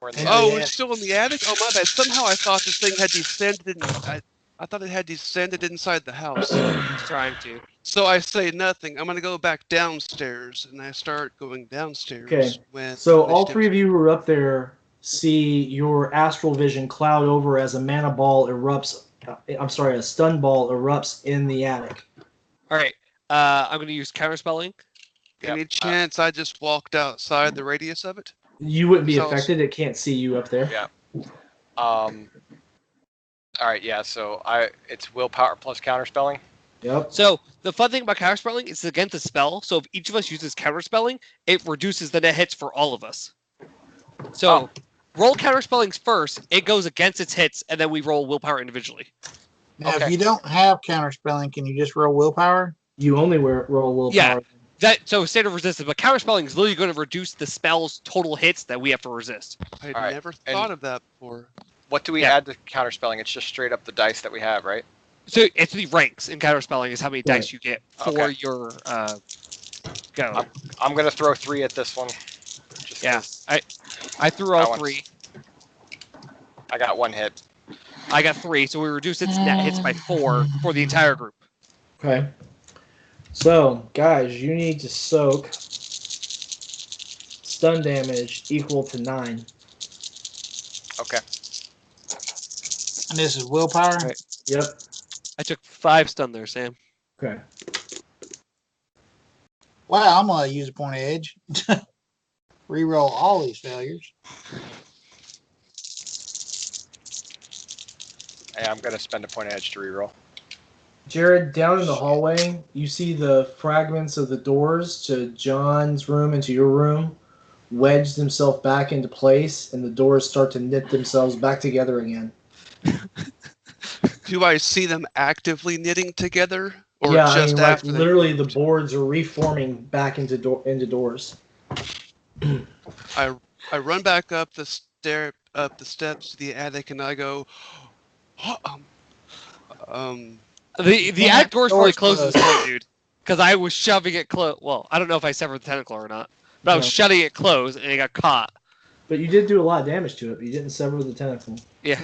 We're in the Oh, attic. we're still in the attic? Oh, my bad. Somehow I thought this thing had descended. I thought it had descended inside the house. It's trying to. So I say nothing. I'm going to go back downstairs, and I start going downstairs. Okay. So all three of you who are up there see your astral vision cloud over as a mana ball erupts. I'm sorry, a stun ball erupts in the attic. All right. I'm going to use counterspelling. Any chance I just walked outside the radius of it? You wouldn't be affected. It can't see you up there. Yeah. All right. Yeah. So it's willpower plus counterspelling. Yep. So the fun thing about counterspelling is it's against the spell. So if each of us uses counterspelling, it reduces the net hits for all of us. So roll counterspellings first. It goes against its hits, and then we roll willpower individually. Now, if you don't have counterspelling, can you just roll willpower? You only roll willpower. Yeah. So standard resistance, but counterspelling is literally going to reduce the spell's total hits that we have to resist. I'd never thought of that before. What do we add to counterspelling? It's just straight up the dice that we have, right? So it's the ranks in counterspelling is how many dice you get for your go. I'm going to throw 3 at this one. I threw all 3. I got 1 hit. I got 3, so we reduced its net hits by 4 for the entire group. Okay. So, guys, you need to soak stun damage equal to 9. Okay. And this is willpower? Right. Yep. I took 5 stun there, Sam. Okay. Wow, I'm going to use a point of edge. Reroll all these failures. Hey, I'm going to spend a point of edge to reroll. Jared, down in the hallway, you see the fragments of the doors to John's room and to your room wedge themselves back into place, and the doors start to knit themselves back together again. Do I see them actively knitting together, or yeah, just after? Literally, the boards are reforming back into doors. I run back up the steps to the attic, and I go, The attic door's probably closed at this point, dude. Because I was shoving it close. Well, I don't know if I severed the tentacle or not, but I was shutting it closed, and it got caught. But you did do a lot of damage to it. But you didn't sever the tentacle. Yeah.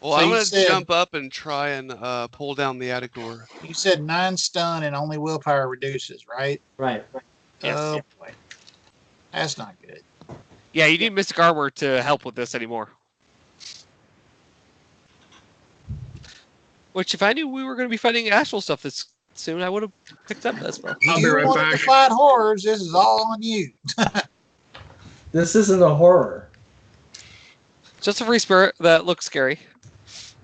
Well, I'm going to jump up and try and pull down the attic door. You said 9 stun and only willpower reduces, right? Right. Yes. Oh, boy. That's not good. Yeah, you need Mystic Armor to help with this anymore. Which, if I knew we were going to be fighting astral stuff this soon, I would have picked up that spell. I'll be right back. You wanted to fight horrors, this is all on you. This isn't a horror. Just a free spirit that looks scary.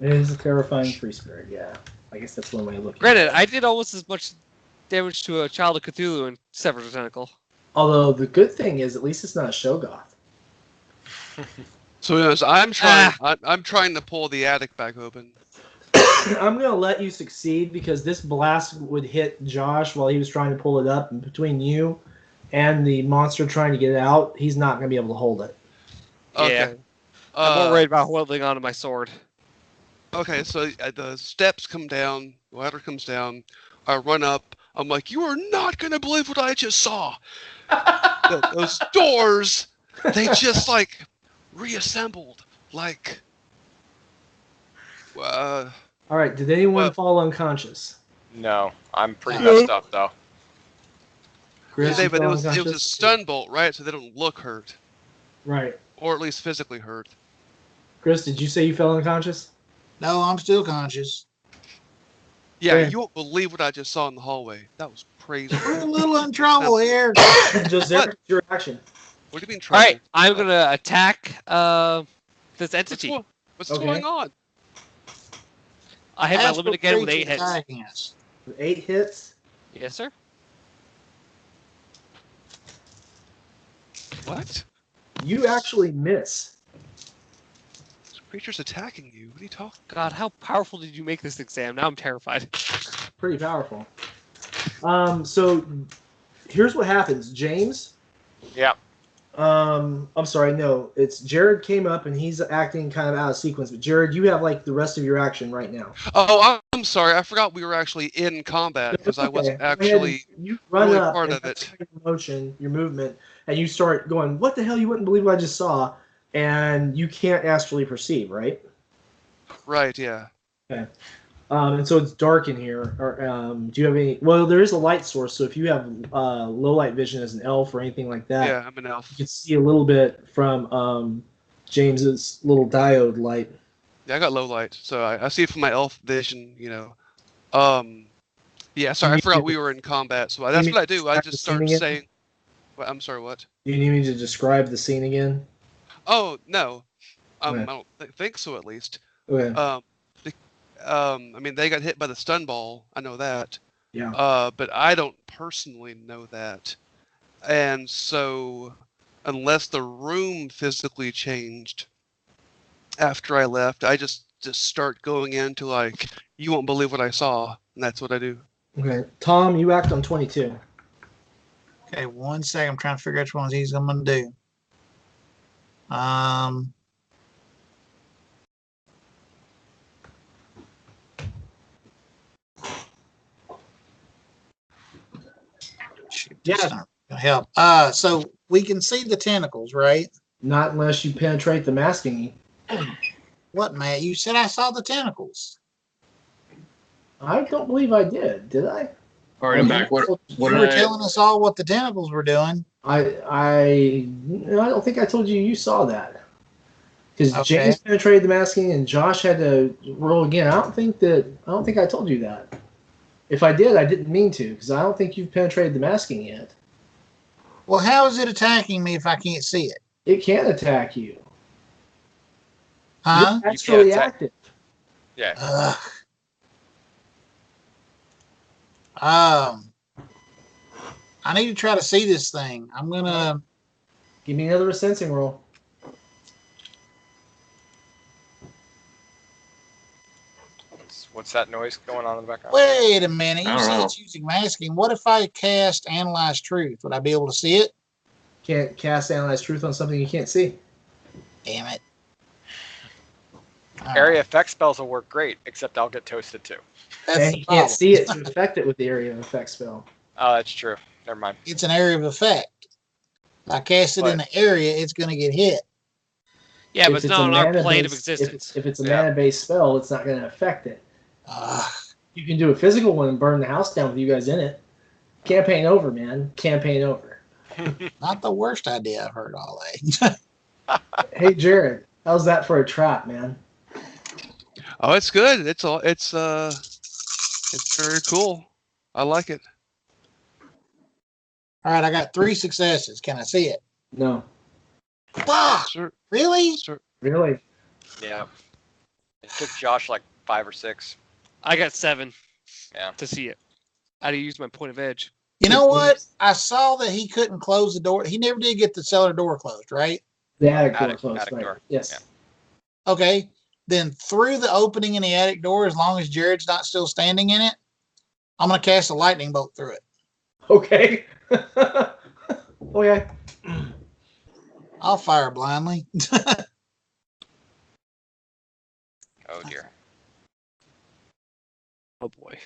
It is a terrifying free spirit, yeah. I guess that's one way of looking Granted, I did almost as much damage to a child of Cthulhu and severed a tentacle. Although, the good thing is, at least it's not Shogoth. So, yes, I'm trying to pull the attic back open. I'm going to let you succeed because this blast would hit Josh while he was trying to pull it up. And between you and the monster trying to get it out, he's not going to be able to hold it. Okay. Yeah. I'm more worried about holding onto my sword. Okay, so the steps come down, the ladder comes down, I run up, I'm like, you are not going to believe what I just saw! Those doors, they just, like, reassembled, like... Alright, did anyone fall unconscious? No, I'm pretty messed up, though. Chris, but it was a stun bolt, right? So they don't look hurt. Right. Or at least physically hurt. Chris, did you say you fell unconscious? No, I'm still conscious. Yeah, you won't believe what I just saw in the hallway. That was crazy. We're a little in trouble here. Just your action. What do you mean trouble? Alright, I'm going to attack this entity. What's going on? I hit my limit again with 8 hits. With 8 hits? Yes, sir. What? You actually miss. This creature's attacking you. What are you talking about? God, how powerful did you make this exam? Now I'm terrified. Pretty powerful. So here's what happens. James? Yeah. I'm sorry, no. It's Jared came up and he's acting kind of out of sequence. But Jared, you have like the rest of your action right now. Oh, I'm sorry. I forgot we were actually in combat because I wasn't actually you run really up part and of it. your motion, your movement, and you start going, what the hell? You wouldn't believe what I just saw. and you can't astrally perceive, right? Right, yeah. Okay. And so it's dark in here. Or, do you have any? Well, there is a light source. So if you have low light vision as an elf or anything like that, Yeah, I'm an elf. you can see a little bit from James's little diode light. Yeah, I got low light, so I see it from my elf vision, Yeah, sorry, I forgot we were in combat, so that's what I do. I just start saying... Well, I'm sorry, what? Do you need me to describe the scene again? Oh, no. Okay. I don't think so, at least. Okay. I mean, they got hit by the stun ball. I know that. Yeah. But I don't personally know that. And so, unless the room physically changed after I left, I just start going into, like, you won't believe what I saw. And that's what I do. Okay. Tom, you act on 22. Okay, 1 second. I'm trying to figure out which ones he's going to do. Shoot, that's not gonna help. So we can see the tentacles, right? Not unless you penetrate the masking. What, Matt? You said I saw the tentacles. I don't believe I did. Did I? All right, I'm back. What You were telling us all what the tentacles were doing. I don't think I told you saw that. Because Okay. James penetrated the masking and Josh had to roll again. I don't think I told you that. If I did, I didn't mean to, because I don't think you've penetrated the masking yet. Well, how is it attacking me if I can't see it? It can't attack you. Huh? That's really attack- active. Yeah. I need to try to see this thing. I'm gonna. Give me another sensing roll. What's that noise going on in the background? Wait a minute. I You don't said know. it's using masking. What if I cast Analyze Truth? Would I be able to see it? Can't cast Analyze Truth on something you can't see. Damn it. Area effect spells will work great, except I'll get toasted too. That's And the you problem. can't see it to affect it with the area of effect spell. Oh, that's true. Never mind. It's an area of effect. If I cast it in an area, it's going to get hit. Yeah, but If it's not a on our mana plane of based- existence. If it's a Yeah. mana-based spell, it's not going to affect it. You can do a physical one and burn the house down with you guys in it. Campaign over, man. Campaign over. Not the worst idea I've heard all day. Hey, Jared, how's that for a trap, man? Oh, it's good. It's very cool. I like it. All right, I got 3 successes. Can I see it? No. Fuck! Sure, Really? sure. Really? Yeah. It took Josh like 5 or 6. I got 7 Yeah. to see it. I had to use my point of edge. You know what? I saw that he couldn't close the door. He never did get the cellar door closed, right? The attic door Attic- closed, attic right? door. Yes. Yeah. Okay. Then through the opening in the attic door, as long as Jared's not still standing in it, I'm going to cast a lightning bolt through it. Okay. Okay. I'll fire blindly. Oh dear. Oh boy.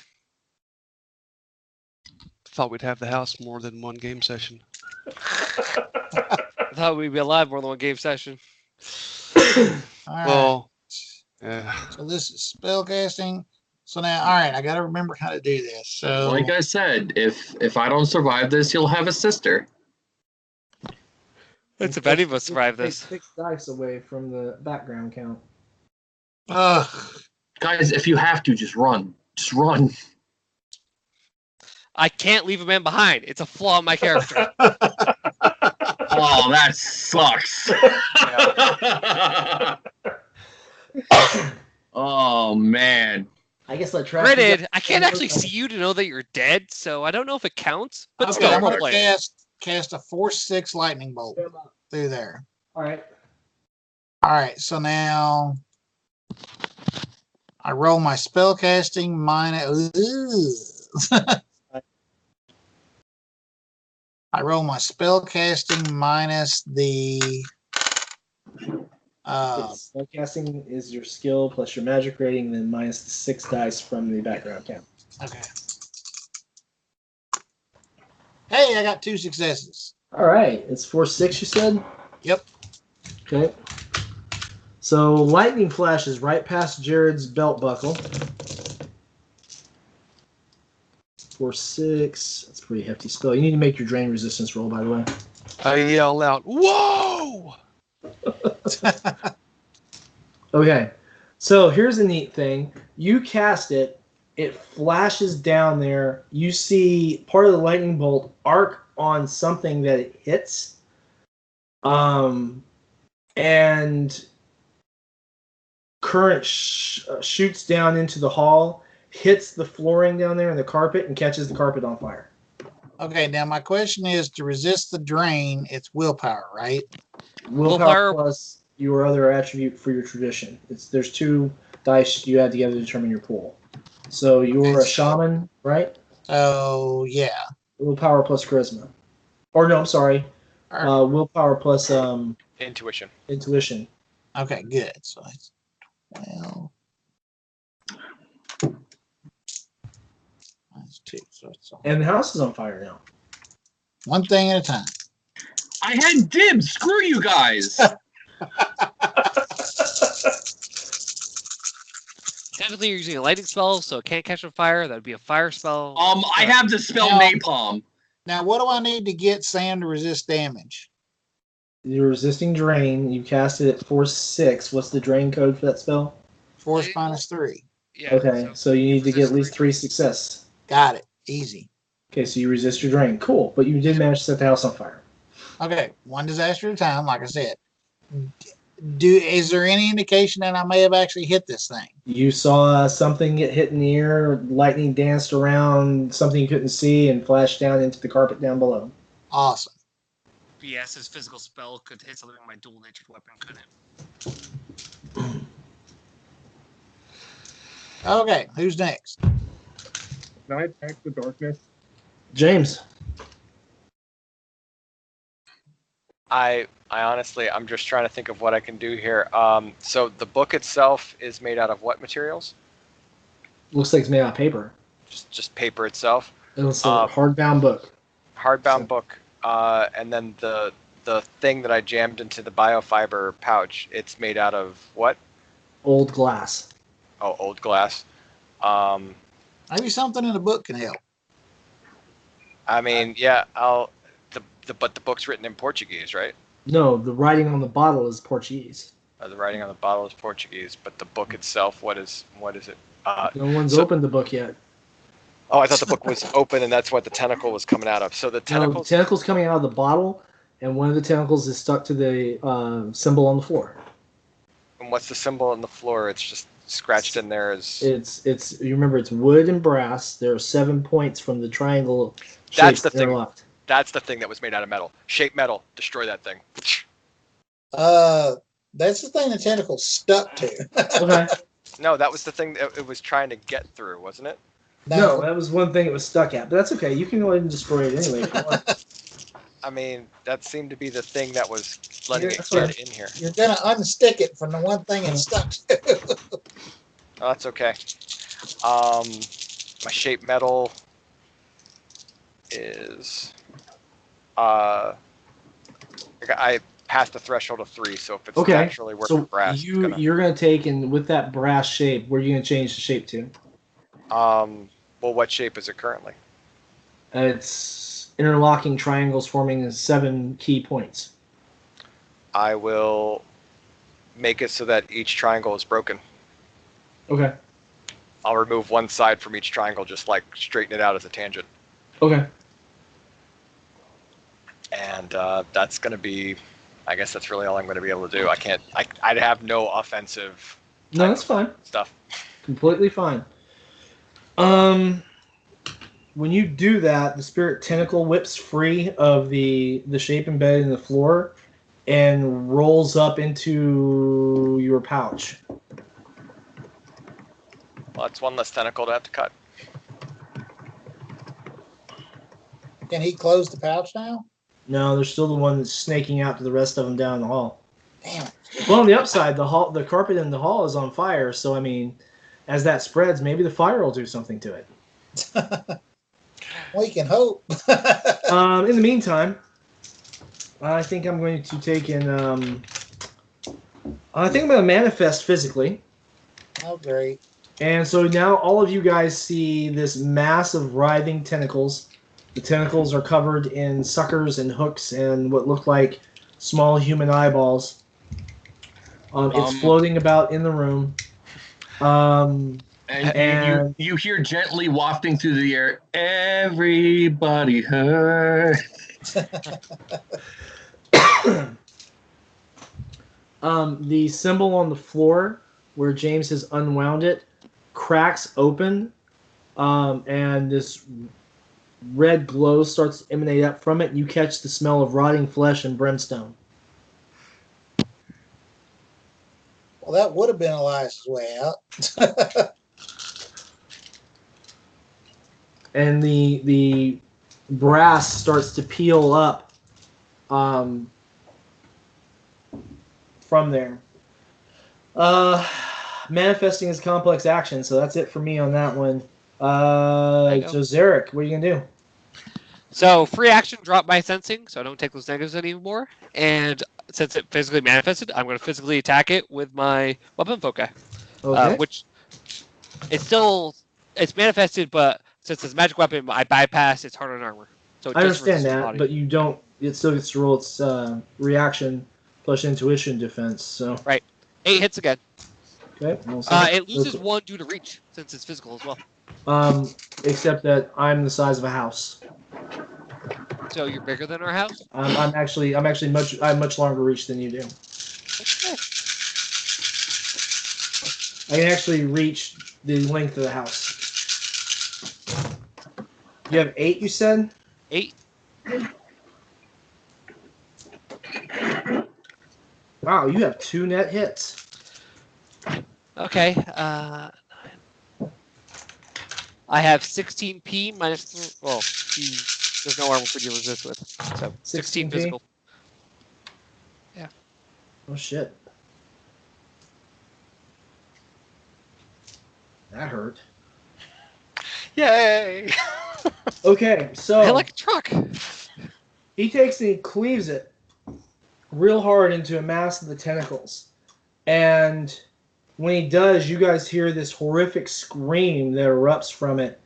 Thought we'd have the house more than one game session. I thought we'd be alive more than one game session. All right. Well, yeah. So this is spell casting. So now, all right, I got to remember how to do this. So Like I said, if I don't survive this, you'll have a sister. Let's if any of us survive Take this. 6 dice away from the background count. Guys, if you have to, just run. Just run. I can't leave a man behind. It's a flaw in my character. Oh, that sucks. Oh, man. I guess that trap. Granted, I can't actually see you to know that you're dead, so I don't know if it counts. But okay, still, I'm role going play. to cast a 4/6 lightning bolt through there. All right. All right, so now I roll my spell casting minus. I roll my spell casting minus the. Spellcasting is your skill plus your magic rating, then minus the 6 dice from the background count. Okay. Hey, I got 2 successes. All right. It's 4/6, you said? Yep. Okay. So lightning flashes right past Jared's belt buckle. For 6. That's a pretty hefty spell. You need to make your drain resistance roll, by the way. I yell out, "Whoa!" Okay. So here's the neat thing. You cast it. It flashes down there. You see part of the lightning bolt arc on something that it hits. And current shoots down into the hall, hits the flooring down there and the carpet, and catches the carpet on fire. Okay, now my question is, to resist the drain, it's willpower, right? Willpower plus your other attribute for your tradition. There's 2 dice you add together to determine your pool. So you're a shaman, right? Oh, yeah. Willpower plus charisma. Or no, I'm sorry. Willpower plus Intuition. intuition. Okay, good. So it's 12. That's 2. So it's all And the house is on fire now. one thing at a time. I had dibs. Screw you guys. Technically, you're using a lightning spell, so it can't catch on fire. That would be a fire spell. I have the spell Now- napalm. Now, what do I need to get Sam to resist damage? You're resisting drain. You cast it at force 6. What's the drain code for that spell? Force minus 3. Yeah, Okay, so you need to get at least 3 success. Got it. Easy. Okay, so you resist your drain. Cool, but you did manage to set the house on fire. Okay, one disaster at a time, like I said. Is there any indication that I may have actually hit this thing? You saw something get hit in the air, lightning danced around something you couldn't see, and flashed down into the carpet down below. Awesome. Yes, his physical spell could hit something my dual-natured weapon couldn't. Okay, who's next? Can I attack the darkness? James. I honestly, I'm just trying to think of what I can do here. So the book itself is made out of what materials? Looks like it's made out of paper. Just paper itself. It's a hardbound book. Hardbound So- book. And then the thing that I jammed into the biofiber pouch, it's made out of what? Old glass. Oh, old glass. Maybe something in the book can help. I mean, yeah, but the book's written in Portuguese, right? No, the writing on the bottle is Portuguese. The writing on the bottle is Portuguese, but the book itself, what is it? No one's so- opened the book yet. Oh, I thought the book was open, and that's what the tentacle was coming out of. So the No, the tentacles. tentacle's coming out of the bottle, and one of the tentacles is stuck to the symbol on the floor. And what's the symbol on the floor? It's just scratched in there as. It's you remember it's wood and brass. There are 7 points from the triangle. That's shapes the thing. interlocked. That's the thing that was made out of metal. Shape metal. Destroy that thing. That's the thing the tentacle's stuck to. Okay. No, that was the thing that it was trying to get through, wasn't it? No, that was one thing it was stuck at, but that's okay. You can go ahead and destroy it anyway. If you want. I mean, that seemed to be the thing that was letting Yeah, it get in here. You're gonna unstick it from the one thing it's stuck to. Oh, that's okay. My shape metal is I passed the threshold of 3, so if it's Okay, naturally working so brass, you're gonna take, and with that brass shape, where are you gonna change the shape to? well, what shape is it currently? It's interlocking triangles forming 7 key points. I will make it so that each triangle is broken. Okay. I'll remove one side from each triangle, just like straighten it out as a tangent. Okay. And that's going to be, I guess that's really all I'm going to be able to do. I'd have no offensive No, that's fine. stuff. Completely fine. When you do that, the spirit tentacle whips free of the shape embedded in the floor and rolls up into your pouch. Well, that's one less tentacle to have to cut. Can he close the pouch now? No, there's still the one that's snaking out to the rest of them down the hall. Damn it. Well, on the upside, the carpet in the hall is on fire, so I mean, as that spreads, maybe the fire will do something to it. We can hope. In the meantime, I think I'm going to take in I think I'm going to manifest physically. Oh, great. And so now all of you guys see this mass of writhing tentacles. The tentacles are covered in suckers and hooks and what look like small human eyeballs. It's floating about in the room. And And- you hear gently wafting through the air, everybody hurt. The symbol on the floor where James has unwound it cracks open, and this red glow starts to emanate up from it. And you catch the smell of rotting flesh and brimstone. Well, that would have been Elias's way out. And the brass starts to peel up from there. Manifesting is complex action, so that's it for me on that one. So Zarek, what are you gonna do? So free action, drop my sensing, so I don't take those negatives anymore. And since it physically manifested, I'm going to physically attack it with my weapon foci. Okay. Which it's manifested, but since it's a magic weapon, I bypass its heart and armor. So it I just understand resists that, body. but you don't. It still gets to roll its reaction plus intuition defense. So Right, 8 hits again. okay. It loses 1 due to reach since it's physical as well. Except that I'm the size of a house. So you're bigger than our house. I'm actually I have much longer reach than you do. Okay. I can actually reach the length of the house. You have 8, you said? 8. Wow, you have 2 net hits. Okay. I have 16p minus. Well, there's no armor for you to resist with. So 16 16p? physical. Oh shit. That hurt. Yay! Okay, so I like a truck. he takes and he cleaves it real hard into a mass of the tentacles. And when he does, you guys hear this horrific scream that erupts from it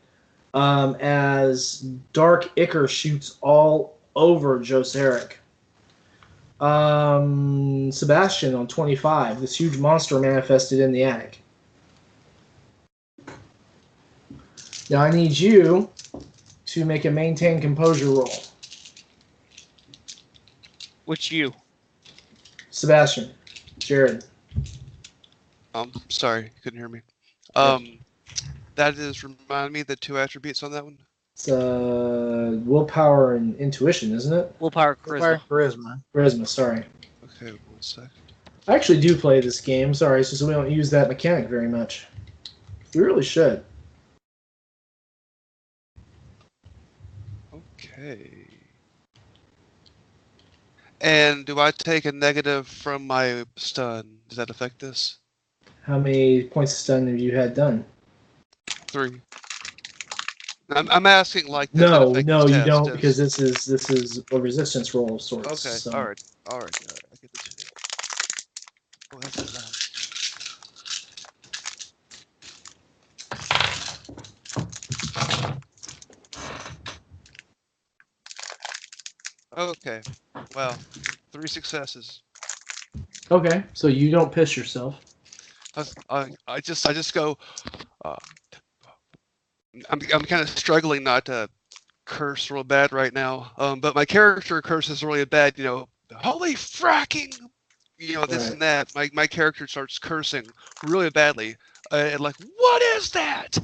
as dark ichor shoots all over Joseric. Sebastian on 25. This huge monster manifested in the attic. Now I need you to make a maintain composure roll. Which you? Sebastian. Jared. Sorry, couldn't hear me. That is, remind me the 2 attributes on that one. It's willpower and intuition, isn't it? Willpower, charisma. Charisma. Charisma, sorry. Okay, 1 second. I actually do play this game. Sorry, it's just we don't use that mechanic very much. We really should. Okay. And do I take a negative from my stun? Does that affect this? How many points of stun have you had done? 3. I'm asking like. Does that No, affect no, this you test? don't, because this is a resistance roll of sorts. Okay, so. all right. I get the 2. Oh, that's loud. Okay, well, 3 successes. Okay, so you don't piss yourself. I just go. I'm kind of struggling not to curse real bad right now. But my character curses really bad. You know, holy fracking. You know, this Right. and that. My character starts cursing really badly. And like, what is that?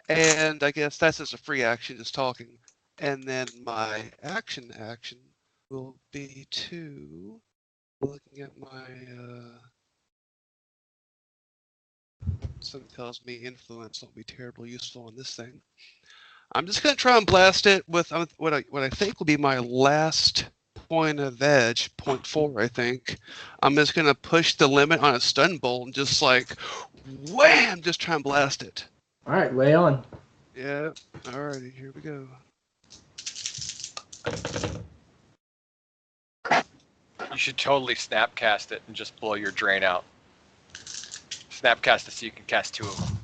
And I guess that's just a free action, just talking. And then my action will be to looking at my something tells me influence won't be terribly useful on this thing. I'm just gonna try and blast it with what I think will be my last point of edge, 0.4, I think. I'm just gonna push the limit on a stun bolt and just like wham, just try and blast it. All right, lay on. Yeah. Alrighty, here we go. You should totally snapcast it and just blow your drain out. Snapcast it so you can cast 2 of them.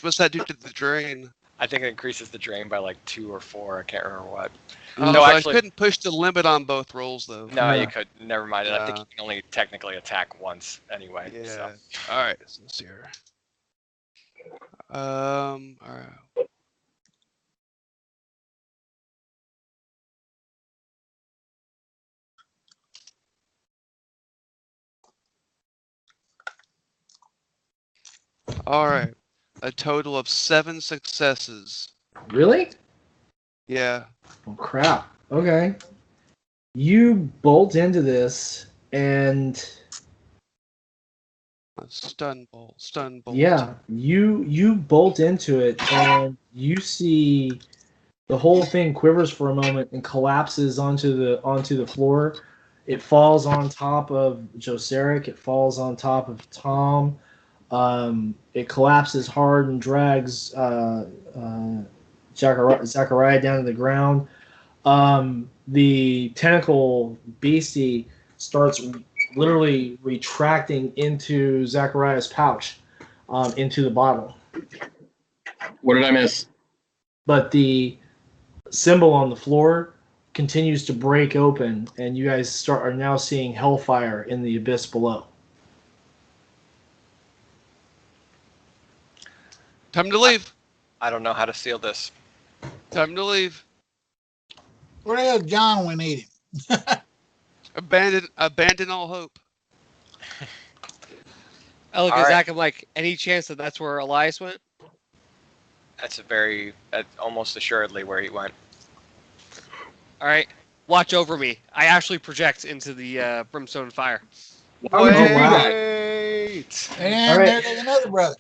What's that do to the drain? I think it increases the drain by like 2 or 4. I can't remember what. Oh, No, but actually- I couldn't push the limit on both rolls though. No, No. you could. Never mind. I think Yeah. you can only technically attack once anyway. Yeah. So. All right. So let's see here. All right. All right. A total of 7 successes. Really? Yeah. Oh, crap. Okay. You bolt into this, and A stun bolt. Stun bolt. yeah, you bolt into it, and you see the whole thing quivers for a moment and collapses onto the floor. It falls on top of Joseric. It falls on top of Tom. It collapses hard and drags Zachariah down to the ground. The tentacle beastie starts literally retracting into Zachariah's pouch, into the bottle. What did I miss? But the symbol on the floor continues to break open, and you guys are now seeing hellfire in the abyss below. Time to leave. I don't know how to seal this. Time to leave. Where the hell's John when we need him? Abandon all hope. I look All at right. Zach. I'm like, any chance that that's where Elias went? That's almost assuredly where he went. All right, watch over me. I actually project into the brimstone fire. Why would you do that? Wait. And All right. there's another brother.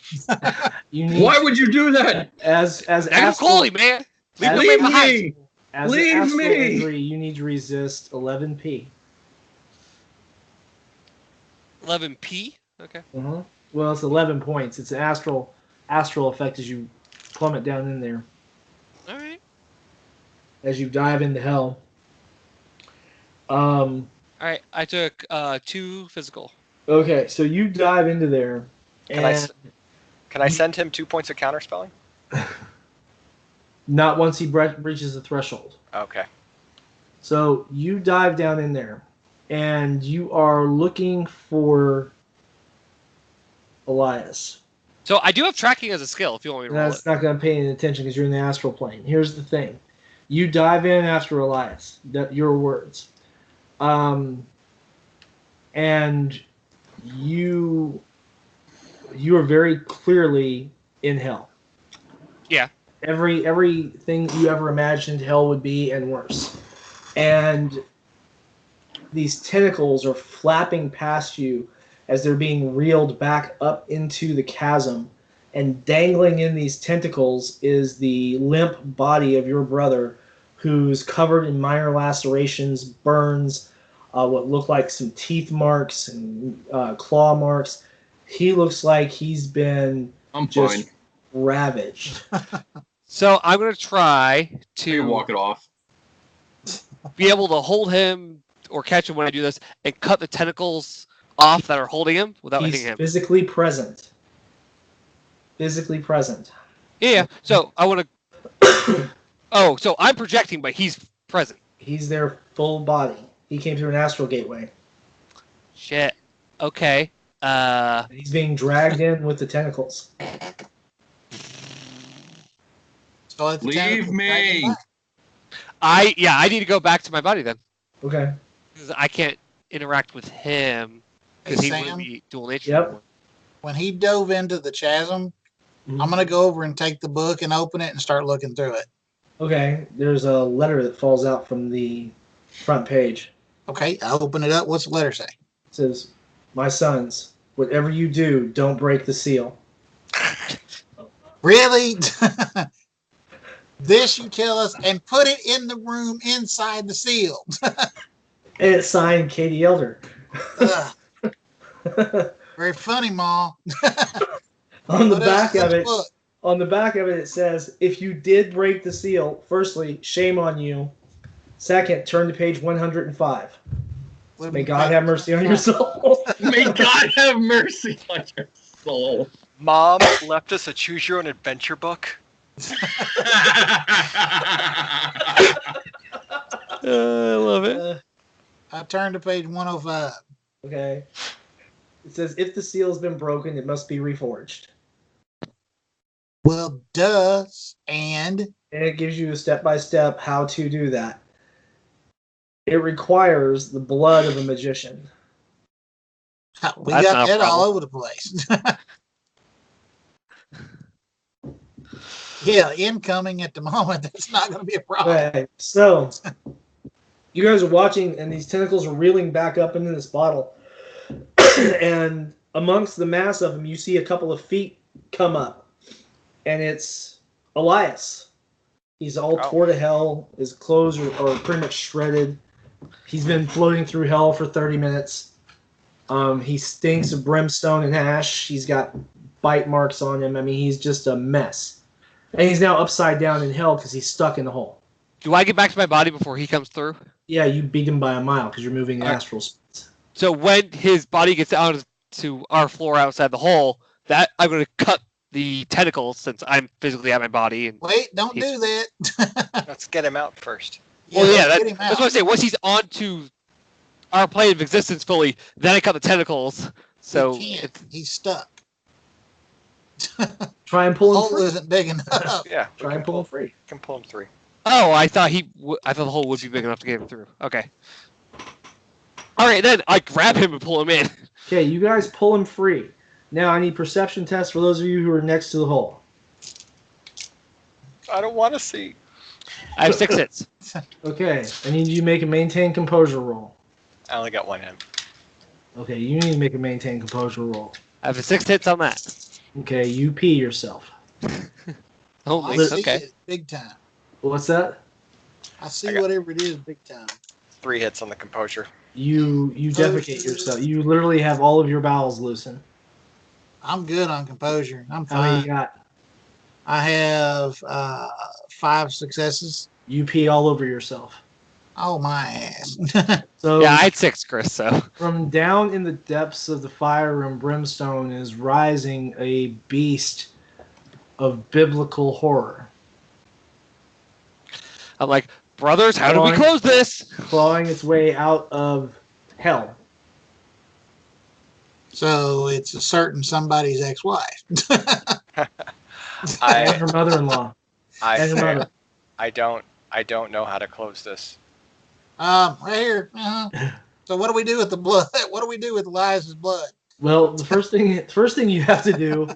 You need Why would you do that? as Negative astral, quality, man. Leave as- the man Leave behind. me! as Leave an astral me! injury, you need to resist 11p. 11p. Okay. Uh-huh. Well, it's 11 points. It's an astral effect as you plummet down in there, All right. as you dive into hell. All right. I took 2 physical. Okay, so you dive into there, Can I and s- Can I send him 2 points of counterspelling? not once he reaches the threshold. Okay. So you dive down in there, and you are looking for Elias. So I do have tracking as a skill. If you want me to roll it. That's not going to pay any attention because you're in the astral plane. Here's the thing: you dive in after Elias. Your words, and you are very clearly in hell. Yeah. Everything you ever imagined hell would be and worse. And these tentacles are flapping past you as they're being reeled back up into the chasm. And dangling in these tentacles is the limp body of your brother, who's covered in minor lacerations, burns, what look like some teeth marks and claw marks. He looks like he's been I'm just fine. ravaged. So I'm gonna try You to walk it off. be able to hold him or catch him when I do this, and cut the tentacles off that are holding him without He's hitting him. physically present. Physically present. Yeah. So I want to. Oh, so I'm projecting, but he's present. He's their full body. He came through an astral gateway. Shit. Okay. And he's being dragged in with the tentacles. So let the Leave tentacle drag him me. back. I need to go back to my buddy then, Okay. because I can't interact with him because Hey, he Sam, wouldn't be dual nature. Yep. anymore. when he dove into the chasm, I'm going to go over and take the book and open it and start looking through it. Okay. There's a letter that falls out from the front page. Okay, I open it up. What's the letter say? It says, "My sons, whatever you do, don't break the seal." Really? This you tell us and put it in the room inside the seal. And it's signed Katie Elder. Ugh, very funny, Ma. On the What else back is of in the it, book? it says, "If you did break the seal, firstly, shame on you. Second, turn to page 105." May God have mercy on your soul. May God have mercy on your soul. Mom left us a choose your own adventure book. I love it. I turned to page 105. Okay. It says, if the seal has been broken, it must be reforged. Well, does and And it gives you a step-by-step how to do that. It requires the blood of a magician. we That's got not a that all problem. over the place. Yeah, incoming at the moment. That's not going to be a problem. Okay, so you guys are watching, and these tentacles are reeling back up into this bottle. And amongst the mass of them, you see a couple of feet come up. And it's Elias. He's all tore to hell. His clothes are pretty much shredded. He's been floating through hell for 30 minutes. He stinks of brimstone and ash. He's got bite marks on him. I mean, he's just a mess. And he's now upside down in hell because he's stuck in the hole. Do I get back to my body before he comes through? Yeah, you beat him by a mile because you're moving All right. astral space. So when his body gets out to our floor outside the hole, that I'm going to cut the tentacles since I'm physically at my body. And Wait, don't do that. Let's get him out first. well, yeah, let's get him that's out. what I say. Once he's onto our plane of existence fully, then I cut the tentacles. So He can't. it's, He's stuck. Try and The pull him hole free. isn't big enough. Yeah, we Try can and pull him free. can pull him 3. oh, I thought I thought the hole would be big enough to get him through. Okay. All right, then I grab him and pull him in. Okay, you guys pull him free. Now I need perception tests for those of you who are next to the hole. I don't want to see. I have 6 hits. Okay, I need you to make a maintain composure roll. I only got 1 hit. Okay, you need to make a maintain composure roll. I have 6 hits on that. Okay, you pee yourself. Holy, I see okay. it big time. What's that? I see I got- whatever it is big time. 3 hits on the composure. You defecate yourself. You literally have all of your bowels loosened. I'm good on composure. I'm How many you fine. got? I have 5 successes. You pee all over yourself. Oh, my ass. So Yeah, I had 6, Chris. So from down in the depths of the fire room, brimstone is rising a beast of biblical horror, I'm like, brothers, how do we Fine. close this? clawing its way out of hell. So it's a certain somebody's ex-wife. And I her mother-in-law. I And her say, mother. I don't know how to close this. Right here. So what do we do with the blood? What do we do with Elias's blood? Well, the first thing you have to do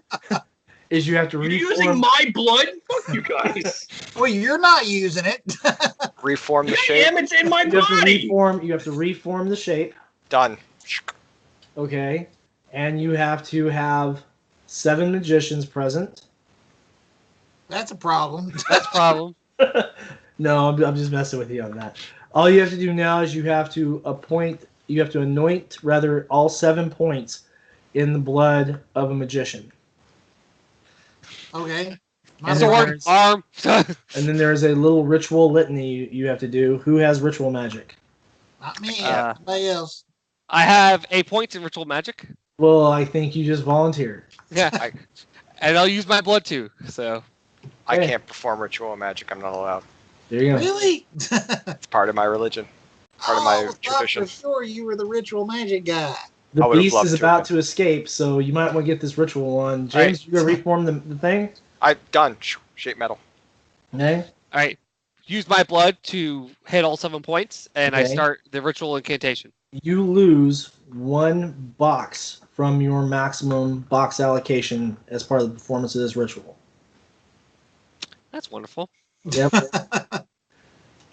is you have to You're reform. using my blood? Fuck you guys. Well, you're not using it. Reform the God shape. damn, it's in my You have to body. reform. You have to reform the shape. Done. Okay, and you have to have 7 magicians present. That's a problem. That's a problem. No, I'm just messing with you on that. All you have to do now is you have to anoint rather all 7 points in the blood of a magician. Okay. And Sword, arm. And then there's a little ritual litany you have to do. Who has ritual magic? Not me. Uh, Somebody else. I have 8 points in ritual magic. Well, I think you just volunteered. Yeah, and I'll use my blood too. So I Okay. can't perform ritual magic. I'm not allowed. There you go. Really? It's part of my religion. Part of my I thought tradition. for sure you were the ritual magic guy. The I would've beast loved is to about have to escape, so you might want to get this ritual on. James, Alright. you gonna reform the thing? I done. Shape metal. Okay. all right, use my blood to hit all 7 points, and I Okay. start the ritual incantation. You lose 1 box from your maximum box allocation as part of the performance of this ritual. That's wonderful. Yep.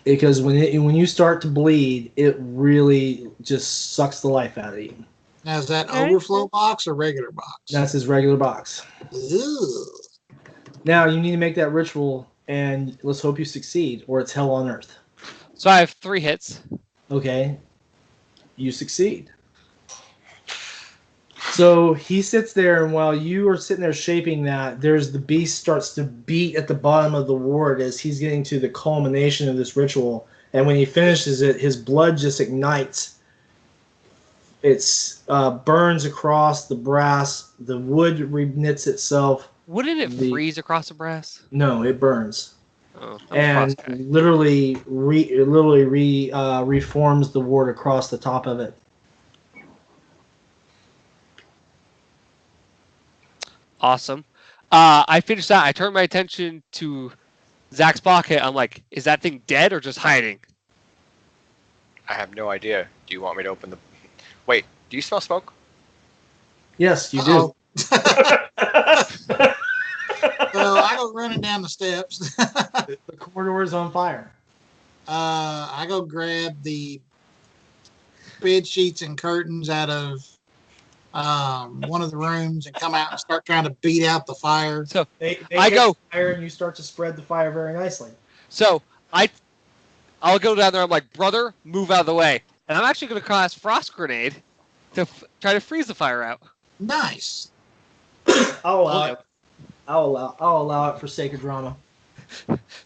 Because when you start to bleed, it really just sucks the life out of you. Now, is that Okay. overflow box or regular box? That's his regular box. Ooh. Now you need to make that ritual, and let's hope you succeed, or it's hell on earth. So I have 3 hits. Okay, you succeed. So he sits there, and while you are sitting there shaping that, there's the beast starts to beat at the bottom of the ward as he's getting to the culmination of this ritual. And when he finishes it, his blood just ignites, It's burns across the brass. The wood reknits itself. Wouldn't it The- freeze across the brass? No, it burns. Oh, I'm a And frost guy. literally reforms the ward across the top of it. Awesome. I finished that. I turned my attention to Zach's pocket. I'm like, is that thing dead or just hiding? I have no idea. Do you want me to open the? Wait. Do you smell smoke? Yes, you Uh-oh. do. So I go running down the steps. The corridor is on fire. I go grab the bed sheets and curtains out of one of the rooms and come out and start trying to beat out the fire. So They I get go- fire, and you start to spread the fire very nicely. So I'll go down there. I'm like, brother, move out of the way. And I'm actually going to cast Frost Grenade to try to freeze the fire out. Nice. I'll allow it. I'll allow it for sake of drama.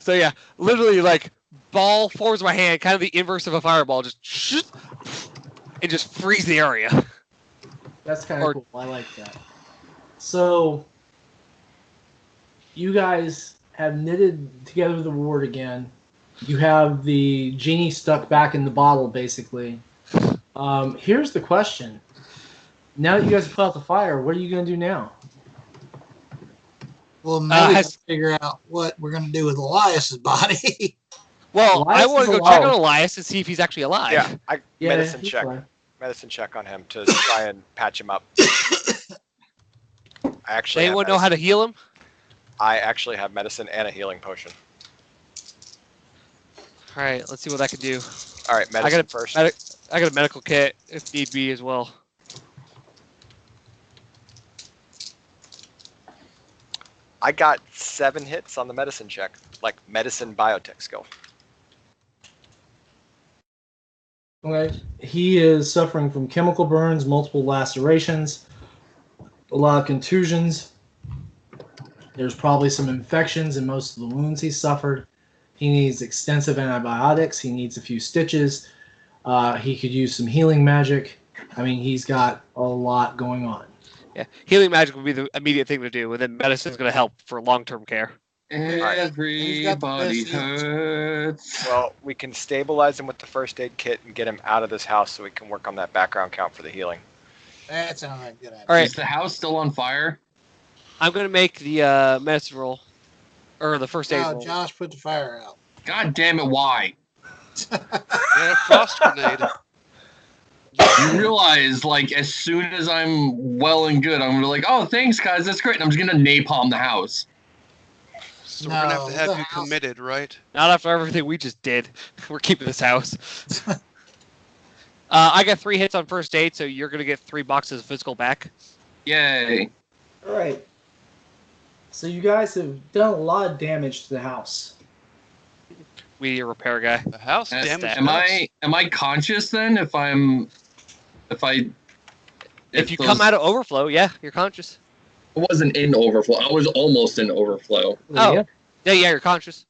So yeah, literally like ball forms my hand, kind of the inverse of a fireball, just and just freeze the area. That's kind Or- of cool. I like that. So, you guys have knitted together the ward again. You have the genie stuck back in the bottle, basically. Here's the question. Now that you guys have put out the fire, what are you going to do now? Well, now we has- have to figure out what we're going to do with Elias's body. Well, Elias I want to is go check on alive. Elias and see if he's actually alive. Yeah. Medicine he's check. fine. Medicine check on him to try and patch him up. I actually. Anyone know how to heal him? I actually have medicine and a healing potion. All right, let's see what I can do. All right, medicine got a first. I got a medical kit if need be as well. I got 7 hits on the medicine check, like medicine biotech skill. Okay. He is suffering from chemical burns, multiple lacerations, a lot of contusions. There's probably some infections in most of the wounds he suffered. He needs extensive antibiotics. He needs a few stitches. He could use some healing magic. I mean, he's got a lot going on. Yeah, healing magic would be the immediate thing to do, and then medicine's going to help for long-term care. Everybody hurts. Well, we can stabilize him with the first aid kit and get him out of this house so we can work on that background count for the healing. That sounds like a good idea. All right, Is the house still on fire? I'm going to make the medicine roll, or the first aid No, roll. Josh put the fire out. God damn it, why? Yeah, frost grenade. You realize, like, as soon as I'm well and good, I'm gonna be like, oh, thanks, guys, that's great. And I'm just gonna napalm the house. So we're gonna have to No, have the you house- committed, right? Not after everything we just did. We're keeping this house. I got 3 hits on first aid, so you're going to get 3 boxes of physical back. Yay. All right. So you guys have done a lot of damage to the house. We need a repair guy. The house Uh, damaged. Am us. I conscious then? If If you come out of overflow, yeah, you're conscious. I wasn't in overflow. I was almost in overflow. Oh. Yeah. Yeah, you're conscious.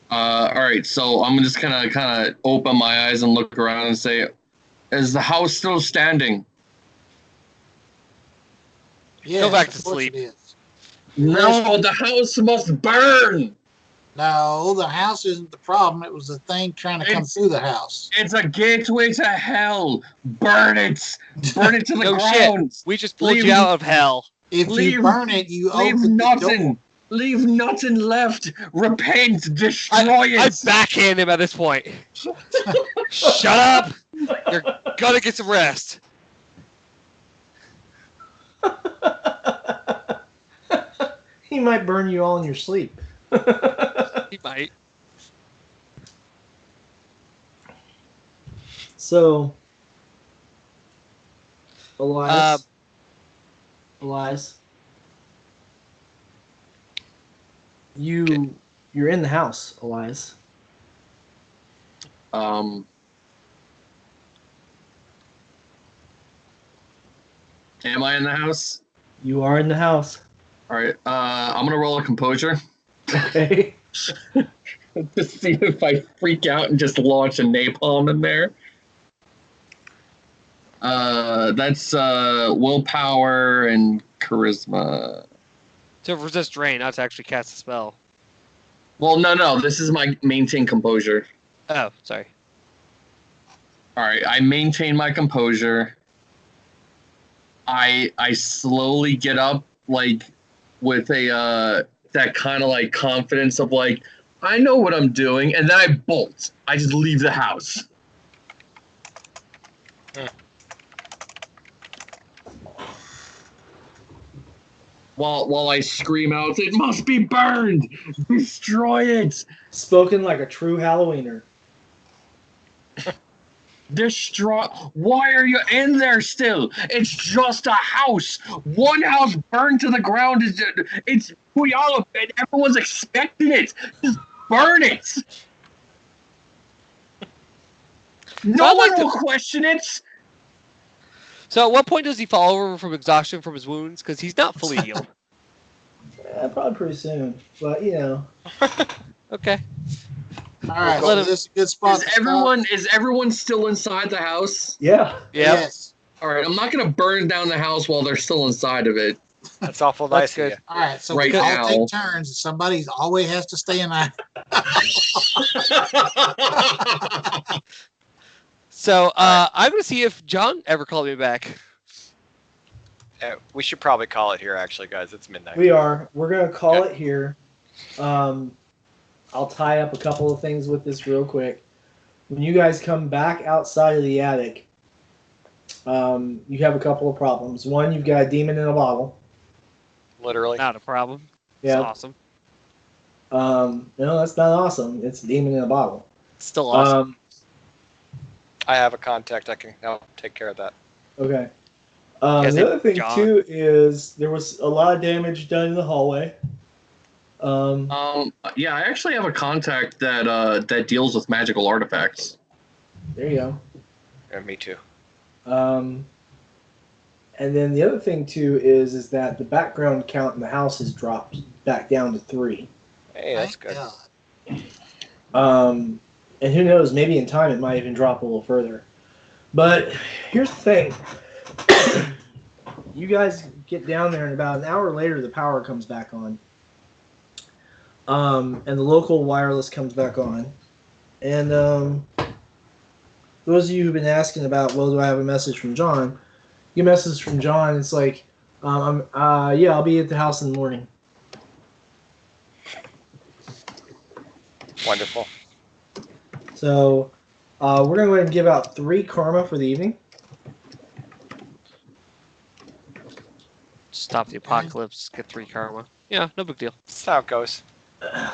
All right, so I'm just kind of open my eyes and look around and say, "Is the house still standing?" Yes, back to of course sleep. it is. No, the house must burn. No, the house isn't the problem. It was the thing trying to come It's- through the house. It's a gateway to hell. Burn it. Burn it to the No shit. ground. We just pulled Leave- you out of hell. If Leave- you burn it, you Leave open the door. nothing. Leave nothing left. Repent. Destroy I it. backhand him at this point. Shut up! You're gonna get some rest. He might burn you all in your sleep. He might. So, Elias. Uh, Elias. You're in the house, Elias. Am I in the house? You are in the house. All right. I'm gonna roll a composure Okay. to see if I freak out and just launch a napalm in there. That's willpower and charisma. To resist drain, not to actually cast a spell. Well, no. This is my maintain composure. Oh, sorry. All right, I maintain my composure. I slowly get up, like, with a that kind of like confidence of like, I know what I'm doing, and then I bolt. I just leave the house. While I scream out, "It must be burned! Destroy it! Spoken like a true Halloweener. Destroy! Why are you in there still? It's just a house. One house burned to the ground is it's we all and everyone's expecting it. Just burn it. No one will question it. So at what point does he fall over from exhaustion from his wounds? Because he's not fully healed. Yeah, probably pretty soon. But, you know. Okay. All right, Let so him- this is a good spot. Is everyone still inside the house? Yeah. Yeah. Yes. All right, I'm not gonna burn down the house while they're still inside of it. That's awful That's nice of good. you. All right, so Right we all now. take turns. Somebody always has to stay in that. So I'm gonna see if John ever called me back. We should probably call it here, actually, guys. It's midnight. We are. We're going to call it here. I'll tie up a couple of things with this real quick. When you guys come back outside of the attic, you have a couple of problems. One, you've got a demon in a bottle. Literally. Not a problem. Yeah. It's awesome. No, that's not awesome. It's a demon in a bottle. It's still awesome. I have a contact. I can help take care of that. Okay. Guys, The other thing John. too is there was a lot of damage done in the hallway. Yeah, I actually have a contact that deals with magical artifacts. There you go. Yeah, me too. And then the other thing too is that the background count in the house has dropped back down to 3. Hey, that's Thank good. God. And who knows, maybe in time it might even drop a little further. But here's the thing. You guys get down there and about an hour later the power comes back on. And the local wireless comes back on. And those of you who've been asking about, well, do I have a message from John? You get a message from John, it's like, yeah, I'll be at the house in the morning. Wonderful. So we're going to go ahead and give out 3 karma for the evening. Stop the apocalypse. Get 3 karma. Yeah, no big deal. That's how it goes. All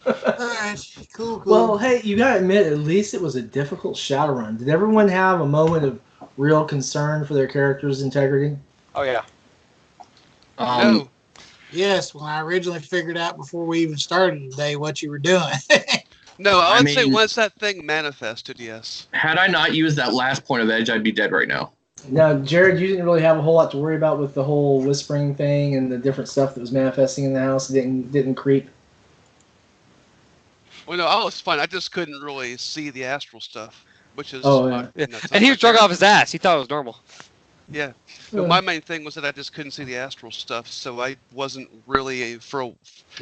right, cool. Well, hey, you gotta admit, at least it was a difficult Shadowrun. Did everyone have a moment of real concern for their character's integrity? Oh, yeah. No. Yes, when I originally figured out before we even started today what you were doing. No, I I would say mean- once that thing manifested, yes. Had I not used that last point of edge, I'd be dead right now. Now, Jared, you didn't really have a whole lot to worry about with the whole whispering thing and the different stuff that was manifesting in the house. It didn't creep. Well, no, I was fine. I just couldn't really see the astral stuff, which is. Oh, my, yeah. Yeah. that's And not he my was drunk off character. his ass. He thought it was normal. Yeah. But my main thing was that I just couldn't see the astral stuff, so I wasn't really it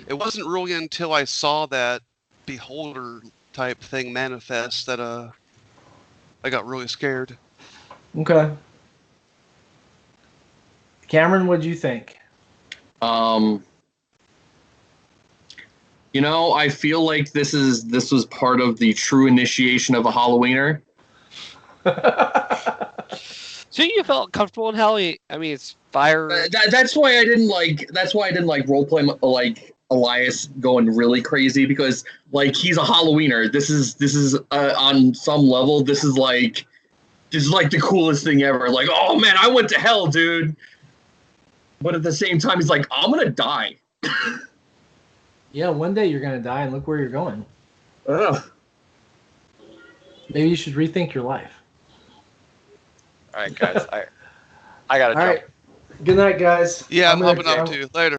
wasn't really until I saw that beholder type thing manifest that I got really scared. Okay. Cameron, what'd you think? You know, I feel like this was part of the true initiation of a Halloweener. So you felt comfortable in hell? I mean, it's fire. That's why I didn't like roleplay like Elias going really crazy, because like he's a Halloweener. This is on some level this is like the coolest thing ever. Like, oh man, I went to hell, dude. But at the same time, he's like, I'm gonna die. Yeah, one day you're gonna die, and look where you're going. Ugh. Maybe you should rethink your life. All right, guys. I gotta All jump. right. Good night, guys. Yeah, I'm gonna hopping up go. too. Later.